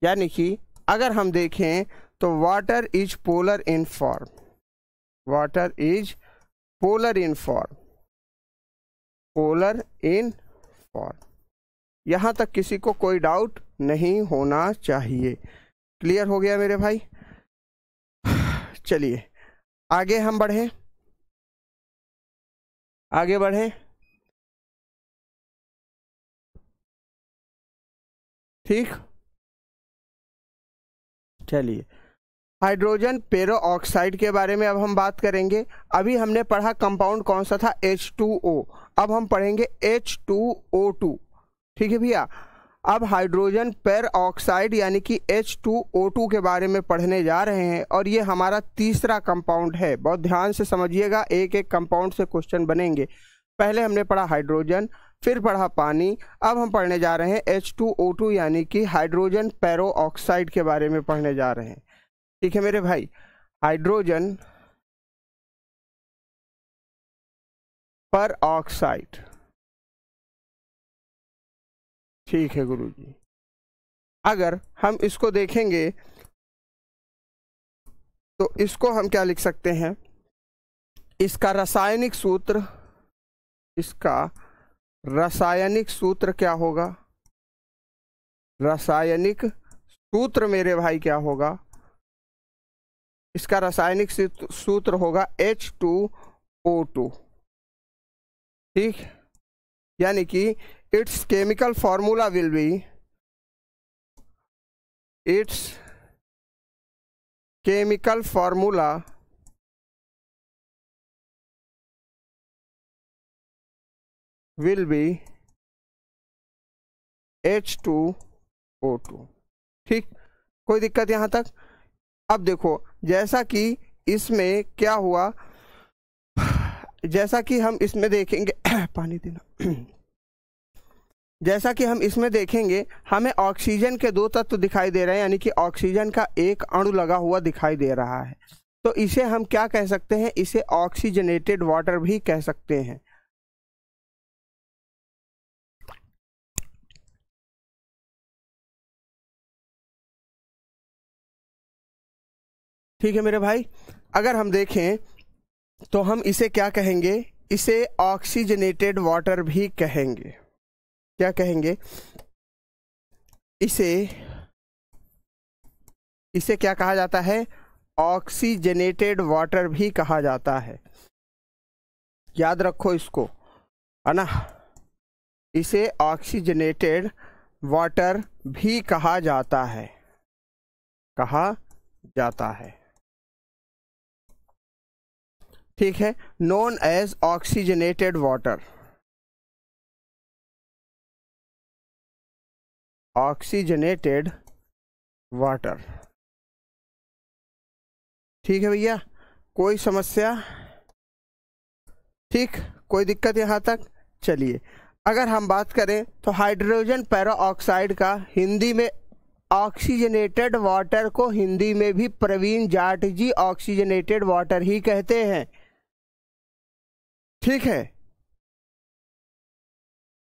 यानी कि अगर हम देखें तो water is polar in form, water is polar in form, polar in form. यहां तक किसी को कोई डाउट नहीं होना चाहिए। क्लियर हो गया मेरे भाई? चलिए आगे हम बढ़ें, आगे बढ़ें। ठीक, चलिए हाइड्रोजन पेरो ऑक्साइड के बारे में अब हम बात करेंगे। अभी हमने पढ़ा कंपाउंड कौन सा था? H2O। अब हम पढ़ेंगे H2O2। ठीक है भैया, अब हाइड्रोजन पेर ऑक्साइड यानी कि H2O2 के बारे में पढ़ने जा रहे हैं, और ये हमारा तीसरा कंपाउंड है। बहुत ध्यान से समझिएगा, एक एक कंपाउंड से क्वेश्चन बनेंगे। पहले हमने पढ़ा हाइड्रोजन, फिर पढ़ा पानी, अब हम पढ़ने जा रहे हैं H2O2 यानी कि हाइड्रोजन पेरो ऑक्साइड के बारे में पढ़ने जा रहे हैं। ठीक है मेरे भाई, हाइड्रोजन पर ऑक्साइड। ठीक है गुरुजी, अगर हम इसको देखेंगे तो इसको हम क्या लिख सकते हैं? इसका रासायनिक सूत्र, इसका रासायनिक सूत्र क्या होगा? रासायनिक सूत्र मेरे भाई क्या होगा? इसका रासायनिक सूत्र होगा H2O2। ठीक, यानी कि it's chemical formula will be, it's chemical formula will be H2O2। ठीक, कोई दिक्कत यहाँ तक? अब देखो, जैसा कि इसमें क्या हुआ, जैसा कि हम इसमें देखेंगे पानी देना जैसा कि हम इसमें देखेंगे, हमें ऑक्सीजन के दो तत्व दिखाई दे रहे हैं, यानी कि ऑक्सीजन का एक अणु लगा हुआ दिखाई दे रहा है। तो इसे हम क्या कह सकते हैं? इसे ऑक्सीजनेटेड वाटर भी कह सकते हैं। ठीक है मेरे भाई, अगर हम देखें तो हम इसे क्या कहेंगे? इसे ऑक्सीजनेटेड वाटर भी कहेंगे। क्या कहेंगे? इसे क्या कहा जाता है? ऑक्सीजनेटेड वाटर भी कहा जाता है। याद रखो इसको, है ना? इसे ऑक्सीजनेटेड वाटर भी कहा जाता है, कहा जाता है। ठीक है, known as oxygenated water, oxygenated water. ठीक है भैया, कोई समस्या? ठीक, कोई दिक्कत यहाँ तक? चलिए, अगर हम बात करें तो हाइड्रोजन पेरो ऑक्साइड का हिंदी में ऑक्सीजनेटेड वाटर को हिंदी में भी प्रवीण जाट जी ऑक्सीजनेटेड वाटर ही कहते हैं। ठीक है,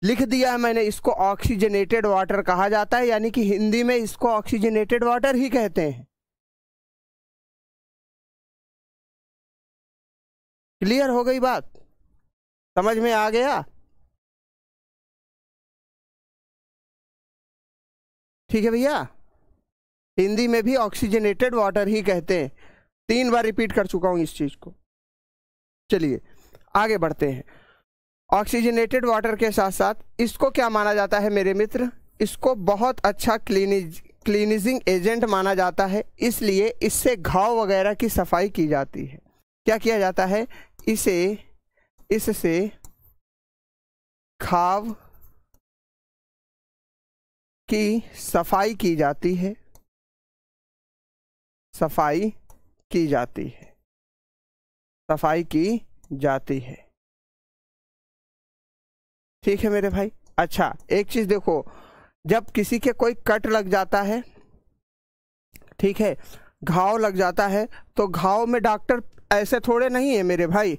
लिख दिया मैंने, इसको ऑक्सीजनेटेड वाटर कहा जाता है, यानी कि हिंदी में इसको ऑक्सीजनेटेड वाटर ही कहते हैं। क्लियर हो गई बात? समझ में आ गया? ठीक है भैया, हिंदी में भी ऑक्सीजनेटेड वाटर ही कहते हैं। 3 बार रिपीट कर चुका हूं इस चीज को। चलिए आगे बढ़ते हैं। ऑक्सीजनेटेड वाटर के साथ साथ इसको क्या माना जाता है मेरे मित्र? इसको बहुत अच्छा क्लीनिजिंग एजेंट माना जाता है, इसलिए इससे घाव वगैरह की सफाई की जाती है। क्या किया जाता है? इससे घाव की सफाई की जाती है, सफाई की जाती है, सफाई की जाती है। ठीक है मेरे भाई। अच्छा एक चीज देखो, जब किसी के कोई कट लग जाता है, ठीक है, घाव लग जाता है, तो घाव में डॉक्टर ऐसे थोड़े नहीं है मेरे भाई।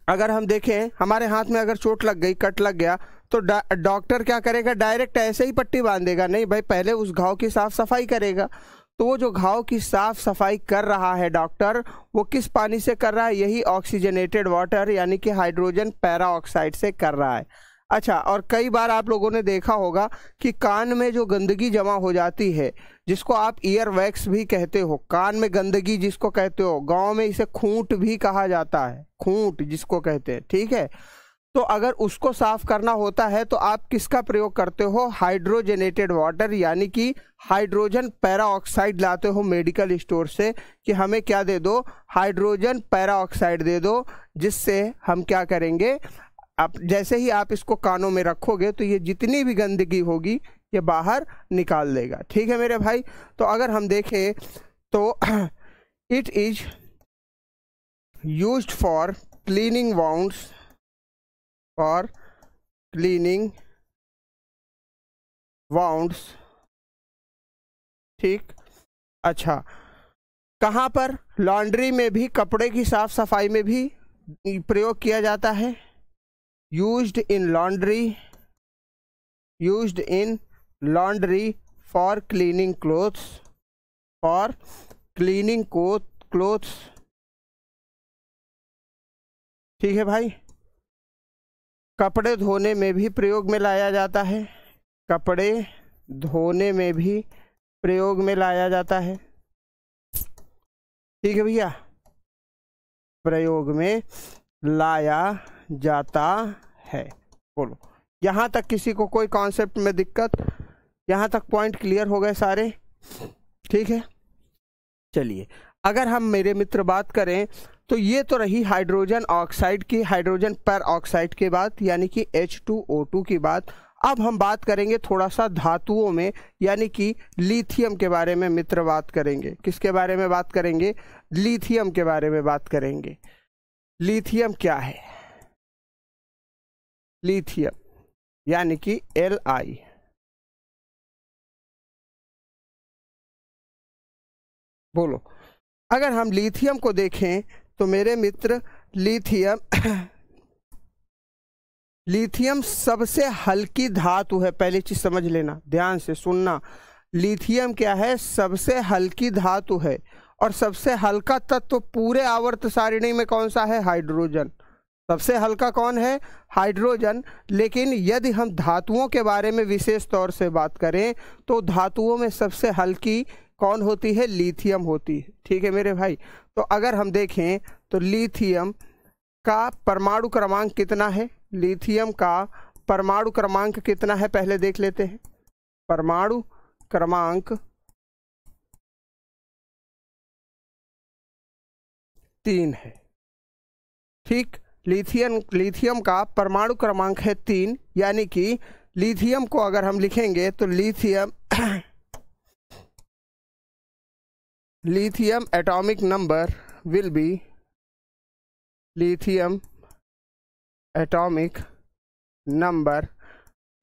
अगर हम देखें हमारे हाथ में अगर चोट लग गई, कट लग गया, तो डॉक्टर क्या करेगा? डायरेक्ट ऐसे ही पट्टी बांध देगा? नहीं भाई, पहले उस घाव की साफ सफाई करेगा। तो वो जो घाव की साफ सफाई कर रहा है डॉक्टर, वो किस पानी से कर रहा है? यही ऑक्सीजनेटेड वाटर यानी कि हाइड्रोजन पैराऑक्साइड से कर रहा है। अच्छा, और कई बार आप लोगों ने देखा होगा कि कान में जो गंदगी जमा हो जाती है, जिसको आप ईयर वैक्स भी कहते हो, कान में गंदगी जिसको कहते हो, गांव में इसे खूंट भी कहा जाता है, खूंट जिसको कहते हैं। ठीक है, तो अगर उसको साफ करना होता है तो आप किसका प्रयोग करते हो? हाइड्रोजनेटेड वाटर यानी कि हाइड्रोजन पैराऑक्साइड लाते हो मेडिकल स्टोर से, कि हमें क्या दे दो? हाइड्रोजन पैराऑक्साइड दे दो, जिससे हम क्या करेंगे? आप जैसे ही आप इसको कानों में रखोगे तो ये जितनी भी गंदगी होगी ये बाहर निकाल देगा। ठीक है मेरे भाई। तो अगर हम देखें तो it is used for cleaning wounds, for cleaning wounds. ठीक, अच्छा, कहाँ पर? लॉन्ड्री में भी, कपड़े की साफ सफाई में भी प्रयोग किया जाता है। Used in laundry, used in laundry for cleaning clothes, for cleaning clothes. ठीक है भाई, कपड़े धोने में भी प्रयोग में लाया जाता है, कपड़े धोने में भी प्रयोग में लाया जाता है। ठीक है भैया, प्रयोग में लाया जाता है। बोलो, यहाँ तक किसी को कोई कॉन्सेप्ट में दिक्कत? यहाँ तक पॉइंट क्लियर हो गए सारे? ठीक है, चलिए अगर हम मेरे मित्र बात करें तो ये तो रही हाइड्रोजन ऑक्साइड की, हाइड्रोजन पर ऑक्साइड के बात, यानी कि H2O2 की बात। अब हम बात करेंगे थोड़ा सा धातुओं में, यानी कि लिथियम के बारे में मित्र बात करेंगे। किसके बारे में बात करेंगे? लिथियम के बारे में बात करेंगे। लिथियम क्या है? लिथियम यानी कि Li। बोलो, अगर हम लिथियम को देखें तो मेरे मित्र लिथियम लिथियम सबसे हल्की धातु है। पहली चीज समझ लेना, ध्यान से सुनना। लिथियम क्या है? सबसे हल्की धातु है। और सबसे हल्का तत्व पूरे आवर्त सारिणी में कौन सा है? हाइड्रोजन। सबसे हल्का कौन है? हाइड्रोजन। लेकिन यदि हम धातुओं के बारे में विशेष तौर से बात करें तो धातुओं में सबसे हल्की कौन होती है? लिथियम होती है। ठीक है मेरे भाई। तो अगर हम देखें तो लिथियम का परमाणु क्रमांक कितना है? लिथियम का परमाणु क्रमांक कितना है पहले देख लेते हैं। परमाणु क्रमांक 3 है। ठीक, लिथियम का परमाणु क्रमांक है 3, यानी कि लिथियम को अगर हम लिखेंगे तो lithium atomic number will be, lithium atomic number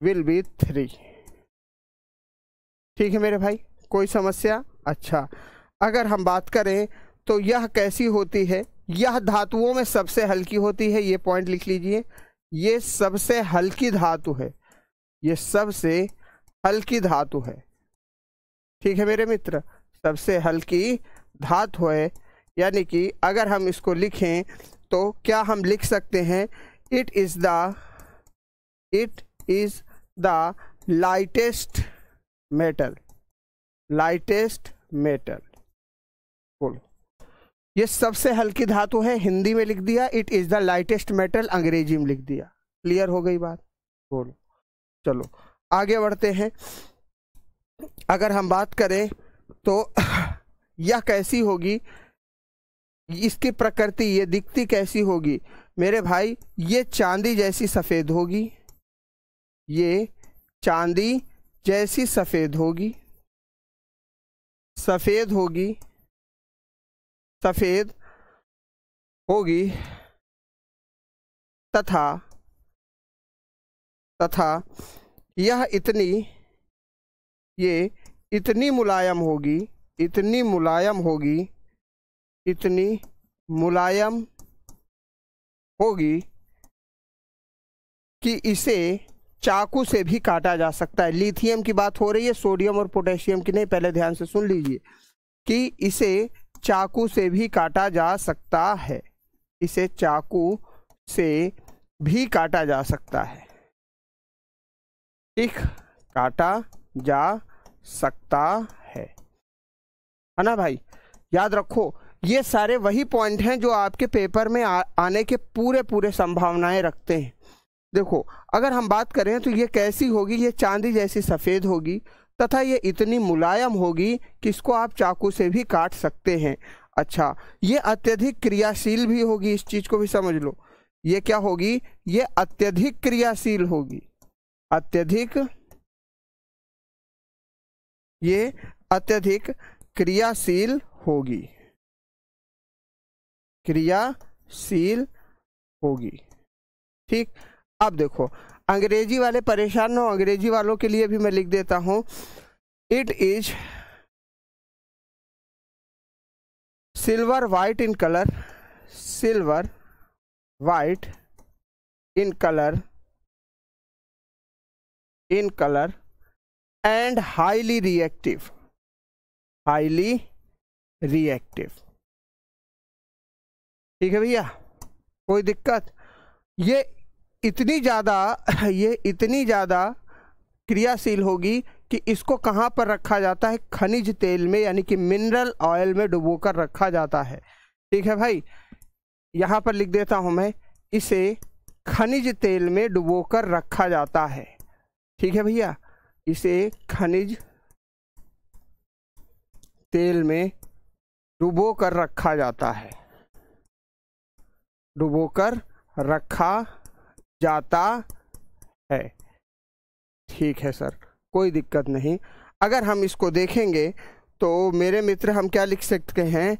will be 3। ठीक है मेरे भाई, कोई समस्या? अच्छा, अगर हम बात करें तो यह कैसी होती है? यह धातुओं में सबसे हल्की होती है, ये पॉइंट लिख लीजिए, ये सबसे हल्की धातु है, ये सबसे हल्की धातु है। ठीक है मेरे मित्र, सबसे हल्की धातु है, यानी कि अगर हम इसको लिखें तो क्या हम लिख सकते हैं? It is the lightest metal, lightest metal. बोलो, ये सबसे हल्की धातु है, हिंदी में लिख दिया, it is the lightest metal अंग्रेजी में लिख दिया। क्लियर हो गई बात? बोलो, चलो आगे बढ़ते हैं। अगर हम बात करें तो यह कैसी होगी, इसकी प्रकृति, ये दिखती कैसी होगी मेरे भाई? ये चांदी जैसी सफेद होगी, ये चांदी जैसी सफेद होगी, सफेद होगी, सफेद होगी, तथा यह ये इतनी मुलायम होगी, इतनी मुलायम होगी, इतनी मुलायम होगी कि इसे चाकू से भी काटा जा सकता है। लिथियम की बात हो रही है, सोडियम और पोटेशियम की नहीं, पहले ध्यान से सुन लीजिए कि इसे चाकू से भी काटा जा सकता है, इसे चाकू से भी काटा जा सकता है। ठीक, काटा जा सकता है ना भाई? याद रखो, ये सारे वही पॉइंट हैं जो आपके पेपर में आने के पूरे संभावनाएं रखते हैं। देखो, अगर हम बात करें तो ये कैसी होगी? ये चांदी जैसी सफ़ेद होगी, तथा ये इतनी मुलायम होगी कि इसको आप चाकू से भी काट सकते हैं। अच्छा, ये अत्यधिक क्रियाशील भी होगी, इस चीज़ को भी समझ लो। ये क्या होगी? ये अत्यधिक क्रियाशील होगी, अत्यधिक, ये अत्यधिक क्रियाशील होगी, क्रियाशील होगी। ठीक, अब देखो, अंग्रेजी वाले परेशान हो, अंग्रेजी वालों के लिए भी मैं लिख देता हूं, it is silver white in colour, silver white in colour, in colour and highly reactive, highly reactive. ठीक है भैया, कोई दिक्कत? ये इतनी ज़्यादा क्रियाशील होगी कि इसको कहाँ पर रखा जाता है? खनिज तेल में, यानी कि मिनरल ऑयल में डुबोकर रखा जाता है। ठीक है भाई, यहाँ पर लिख देता हूँ मैं, इसे खनिज तेल में डुबोकर रखा जाता है। ठीक है भैया, इसे खनिज तेल में डुबोकर रखा जाता है, डुबोकर रखा जाता है। ठीक है सर, कोई दिक्कत नहीं। अगर हम इसको देखेंगे तो मेरे मित्र हम क्या लिख सकते हैं?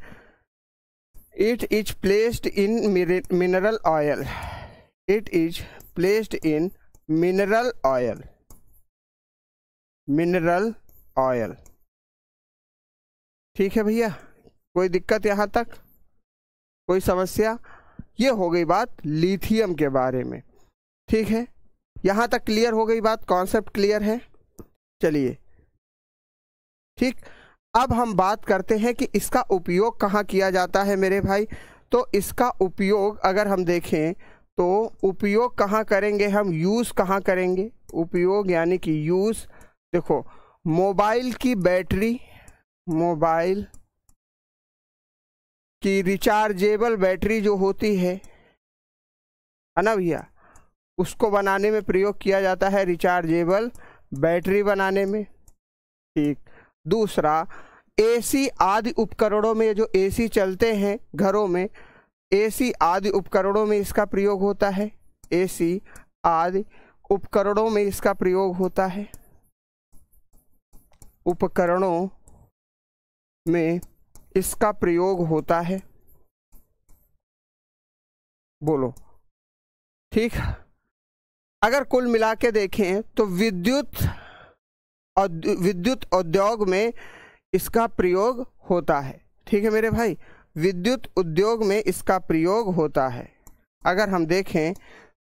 It is placed in mineral oil, it is placed in mineral oil, mineral oil. ठीक है भैया, कोई दिक्कत यहाँ तक? कोई समस्या? ये हो गई बात लिथियम के बारे में। ठीक है, यहाँ तक क्लियर हो गई बात, कॉन्सेप्ट क्लियर है? चलिए ठीक, अब हम बात करते हैं कि इसका उपयोग कहाँ किया जाता है मेरे भाई। तो इसका उपयोग अगर हम देखें तो उपयोग कहाँ करेंगे हम, यूज़ कहाँ करेंगे? उपयोग यानी कि यूज़, देखो मोबाइल की बैटरी, मोबाइल की रिचार्जेबल बैटरी जो होती है ना भैया, उसको बनाने में प्रयोग किया जाता है, रिचार्जेबल बैटरी बनाने में। ठीक, दूसरा एसी आदि उपकरणों में, जो एसी चलते हैं घरों में, एसी आदि उपकरणों में इसका प्रयोग होता है, एसी आदि उपकरणों में इसका प्रयोग होता है, उपकरणों में इसका प्रयोग होता है। बोलो ठीक। अगर कुल मिला के देखें तो विद्युत विद्युत उद्योग में इसका प्रयोग होता है। ठीक है मेरे भाई, विद्युत उद्योग में इसका प्रयोग होता है। अगर हम देखें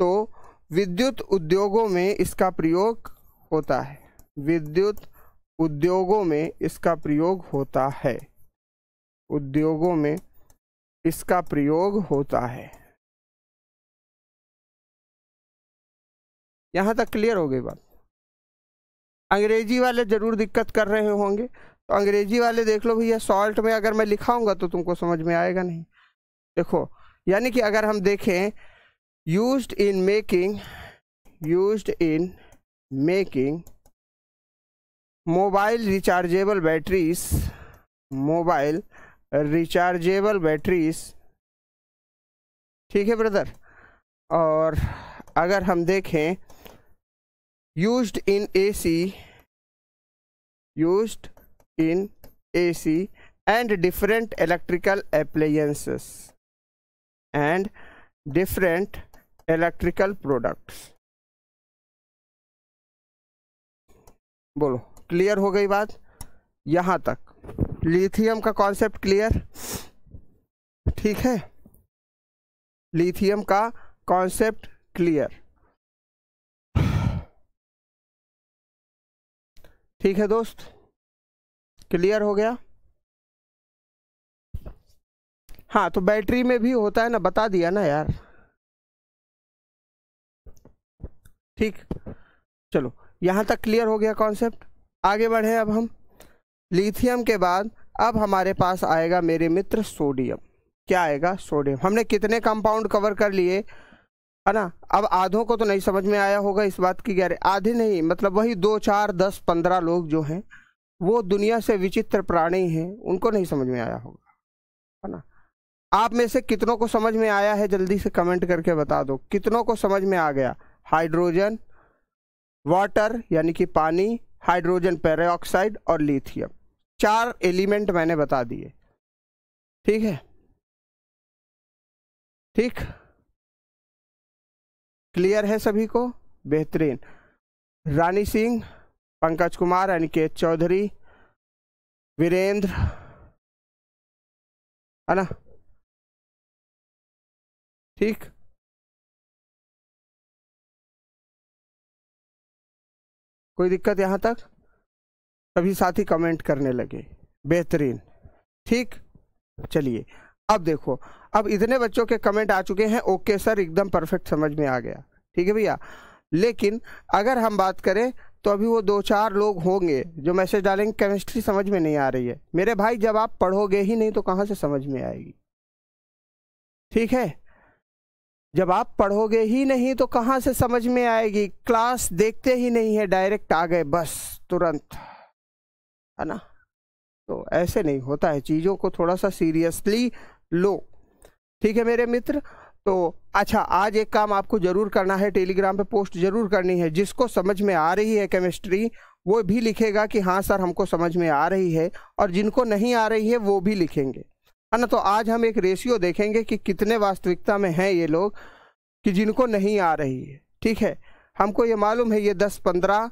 तो विद्युत उद्योगों में इसका प्रयोग होता है, विद्युत उद्योगों में इसका प्रयोग होता है, उद्योगों में इसका प्रयोग होता है। यहां तक क्लियर हो गई बात? अंग्रेजी वाले जरूर दिक्कत कर रहे होंगे, तो अंग्रेजी वाले देख लो भैया, सॉल्ट में अगर मैं लिखाऊंगा तो तुमको समझ में आएगा नहीं। देखो, यानी कि अगर हम देखें used in making mobile rechargeable batteries, ठीक है ब्रदर। और अगर हम देखें used in AC and different electrical appliances and different electrical products। बोलो, क्लियर हो गई बात यहां तक? लिथियम का कॉन्सेप्ट क्लियर? ठीक है, लिथियम का कॉन्सेप्ट क्लियर। ठीक है दोस्त, क्लियर हो गया? हाँ, तो बैटरी में भी होता है ना, बता दिया ना यार। ठीक, चलो यहां तक क्लियर हो गया कॉन्सेप्ट। आगे बढ़े अब हम। लिथियम के बाद अब हमारे पास आएगा मेरे मित्र सोडियम। क्या आएगा? सोडियम। हमने कितने कंपाउंड कवर कर लिए, है ना? अब आधों को तो नहीं समझ में आया होगा, इस बात की गारंटी। आधे नहीं, मतलब वही 2, 4, 10, 15 लोग जो हैं वो दुनिया से विचित्र प्राणी हैं, उनको नहीं समझ में आया होगा, है ना? आप में से कितनों को समझ में आया है, जल्दी से कमेंट करके बता दो, कितनों को समझ में आ गया? हाइड्रोजन, वाटर यानी कि पानी, हाइड्रोजन पेरोक्साइड और लिथियम, 4 एलिमेंट मैंने बता दिए। ठीक है, ठीक, क्लियर है सभी को? बेहतरीन। रानी सिंह, पंकज कुमार, अनिकेत चौधरी, वीरेंद्र, है ना? ठीक, कोई दिक्कत यहां तक? सभी साथी कमेंट करने लगे, बेहतरीन। ठीक, चलिए अब देखो, अब इतने बच्चों के कमेंट आ चुके हैं, ओके सर एकदम परफेक्ट समझ में आ गया। ठीक है भैया, लेकिन अगर हम बात करें तो अभी वो 2-4 लोग होंगे जो मैसेज डालेंगे केमिस्ट्री समझ में नहीं आ रही है। मेरे भाई, जब आप पढ़ोगे ही नहीं तो कहाँ से समझ में आएगी? ठीक है, जब आप पढ़ोगे ही नहीं तो कहाँ से समझ में आएगी? क्लास देखते ही नहीं है, डायरेक्ट आ गए बस तुरंत, है ना? तो ऐसे नहीं होता है, चीज़ों को थोड़ा सा सीरियसली लो। ठीक है मेरे मित्र, तो अच्छा, आज एक काम आपको जरूर करना है, टेलीग्राम पे पोस्ट जरूर करनी है। जिसको समझ में आ रही है केमिस्ट्री वो भी लिखेगा कि हाँ सर हमको समझ में आ रही है, और जिनको नहीं आ रही है वो भी लिखेंगे, है ना? तो आज हम एक रेशियो देखेंगे कि कितने वास्तविकता में हैं ये लोग कि जिनको नहीं आ रही है। ठीक है, हमको ये मालूम है ये 10-15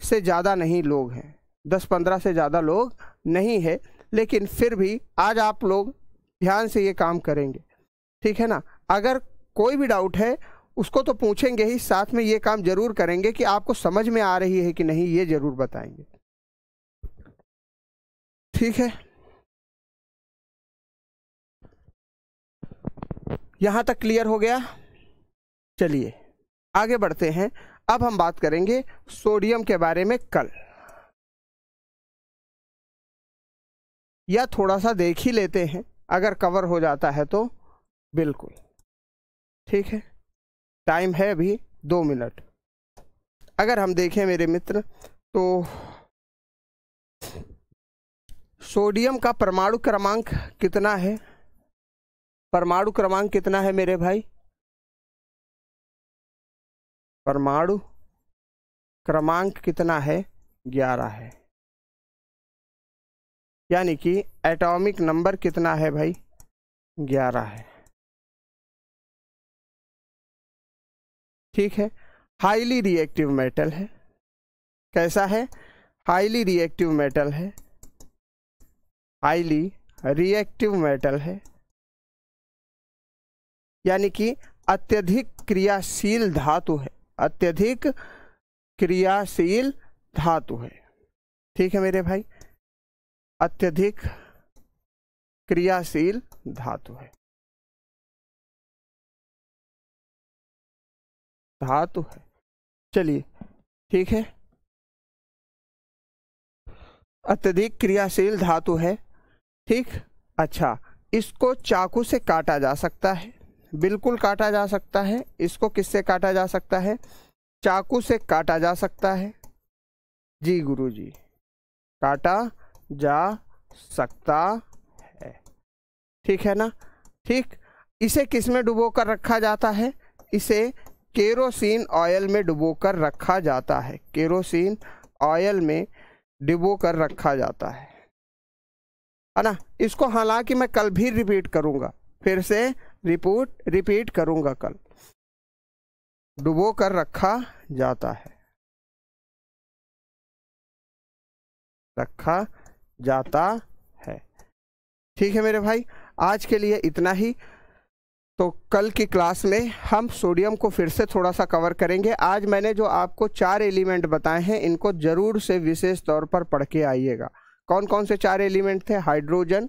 से ज़्यादा नहीं लोग हैं, 10-15 से ज़्यादा लोग नहीं है, लेकिन फिर भी आज आप लोग ध्यान से ये काम करेंगे। ठीक है ना? अगर कोई भी डाउट है उसको तो पूछेंगे ही, साथ में ये काम जरूर करेंगे कि आपको समझ में आ रही है कि नहीं, ये जरूर बताएंगे। ठीक है, यहां तक क्लियर हो गया? चलिए आगे बढ़ते हैं। अब हम बात करेंगे सोडियम के बारे में कल, या थोड़ा सा देख ही लेते हैं, अगर कवर हो जाता है तो बिल्कुल। ठीक है, टाइम है अभी 2 मिनट। अगर हम देखें मेरे मित्र तो सोडियम का परमाणु क्रमांक कितना है? परमाणु क्रमांक कितना है मेरे भाई? परमाणु क्रमांक कितना है? 11 है। यानी कि एटॉमिक नंबर कितना है भाई? 11 है। ठीक है, हाईली रिएक्टिव मेटल है। कैसा है? हाईली रिएक्टिव मेटल है, हाईली रिएक्टिव मेटल है, यानी कि अत्यधिक क्रियाशील धातु है, अत्यधिक क्रियाशील धातु है। ठीक है मेरे भाई, अत्यधिक क्रियाशील धातु है, धातु है। चलिए ठीक है, अत्यधिक क्रियाशील धातु है। ठीक, अच्छा, इसको चाकू से काटा जा सकता है, बिल्कुल काटा जा सकता है। इसको किससे काटा जा सकता है? चाकू से काटा जा सकता है। जी गुरुजी, काटा जा सकता है। ठीक है ना? ठीक, इसे किस में डुबो कर रखा जाता है? इसे केरोसिन ऑयल में डुबो कर रखा जाता है, केरोसिन ऑयल में डुबो कर रखा जाता है ना? इसको हालांकि मैं कल भी रिपीट करूंगा, फिर से रिपीट करूंगा कल। डुबो कर रखा जाता है, रखा जाता है। ठीक है मेरे भाई, आज के लिए इतना ही। तो कल की क्लास में हम सोडियम को फिर से थोड़ा सा कवर करेंगे। आज मैंने जो आपको 4 एलिमेंट बताए हैं, इनको जरूर से विशेष तौर पर पढ़ के आइएगा। कौन कौन से 4 एलिमेंट थे? हाइड्रोजन,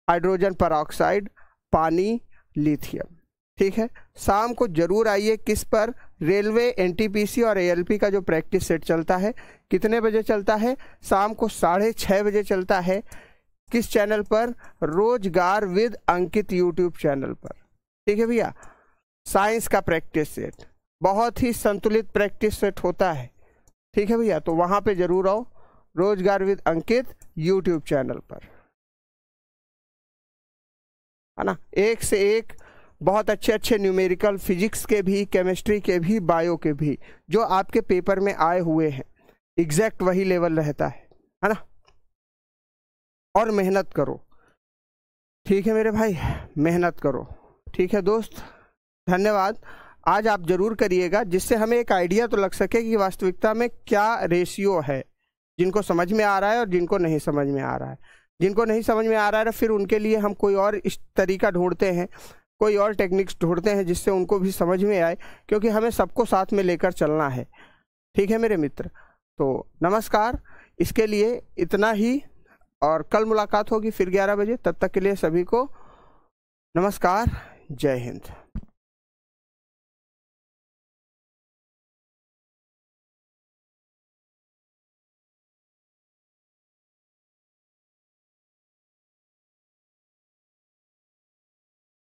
हाइड्रोजन परऑक्साइड, पानी, लिथियम। ठीक है, शाम को जरूर आइए। किस पर? रेलवे, एनटीपीसी और एएलपी का जो प्रैक्टिस सेट चलता है, कितने बजे चलता है? शाम को 6:30 बजे चलता है। किस चैनल पर? रोजगार विद अंकित यूट्यूब चैनल पर। ठीक है भैया, साइंस का प्रैक्टिस सेट, बहुत ही संतुलित प्रैक्टिस सेट होता है। ठीक है भैया, तो वहां पे जरूर आओ, रोजगार विद अंकित यूट्यूब चैनल पर, है ना? एक से एक बहुत अच्छे अच्छे न्यूमेरिकल, फिजिक्स के भी, केमिस्ट्री के भी, बायो के भी, जो आपके पेपर में आए हुए हैं, एग्जैक्ट वही लेवल रहता है ना? और मेहनत करो। ठीक है मेरे भाई, मेहनत करो। ठीक है दोस्त, धन्यवाद। आज आप जरूर करिएगा, जिससे हमें एक आइडिया तो लग सके कि वास्तविकता में क्या रेशियो है, जिनको समझ में आ रहा है और जिनको नहीं समझ में आ रहा है। जिनको नहीं समझ में आ रहा है, फिर उनके लिए हम कोई और इस तरीका ढूंढते हैं, कोई और टेक्निक्स ढूंढते हैं, जिससे उनको भी समझ में आए, क्योंकि हमें सबको साथ में लेकर चलना है। ठीक है मेरे मित्र, तो नमस्कार, इसके लिए इतना ही, और कल मुलाकात होगी फिर 11 बजे। तब तक के लिए सभी को नमस्कार, जय हिंद।